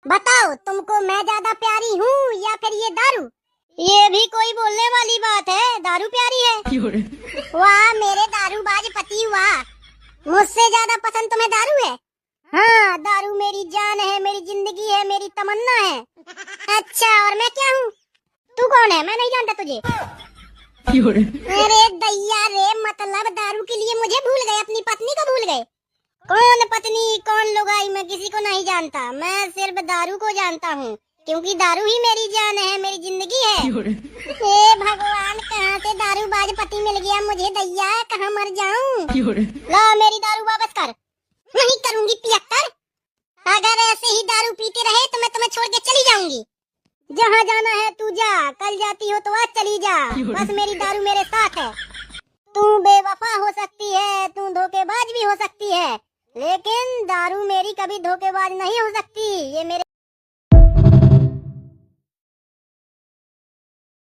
बताओ तुमको मैं ज्यादा प्यारी हूँ या फिर ये दारू? ये भी कोई बोलने वाली बात है, दारू प्यारी है? वाह मेरे दारूबाज पति, वाह। मुझसे ज्यादा पसंद तुम्हें दारू है? हाँ, दारू मेरी जान है, मेरी जिंदगी है, मेरी तमन्ना है। अच्छा, और मैं क्या हूँ? तू कौन है? मैं नहीं जानता तुझे। अरे दैया रे, मतलब दारू के लिए मुझे भूल गए, अपनी पत्नी को भूल गए। कौन पत्नी कौन लुगाई मैं किसी को नहीं जानता, मैं सिर्फ दारू को जानता हूँ, क्योंकि दारू ही मेरी जान है, मेरी जिंदगी है। हे भगवान, कहाँ से दारूबाज पति मिल गया मुझे, दैया कहाँ मर जाऊँ। ला मेरी दारू वापस कर। नहीं करूँगी पियक्कर, अगर ऐसे ही दारू पीते रहे तो मैं तुम्हें छोड़ के चली जाऊंगी। जहाँ जाना है तू जा, कल जाती हो तो आज चली जा, बस मेरी दारू मेरे साथ है। तू बेवफा हो सकती है, तू धोखेबाज भी हो सकती है, लेकिन दारू मेरी कभी धोखेबाज नहीं हो सकती। ये मेरे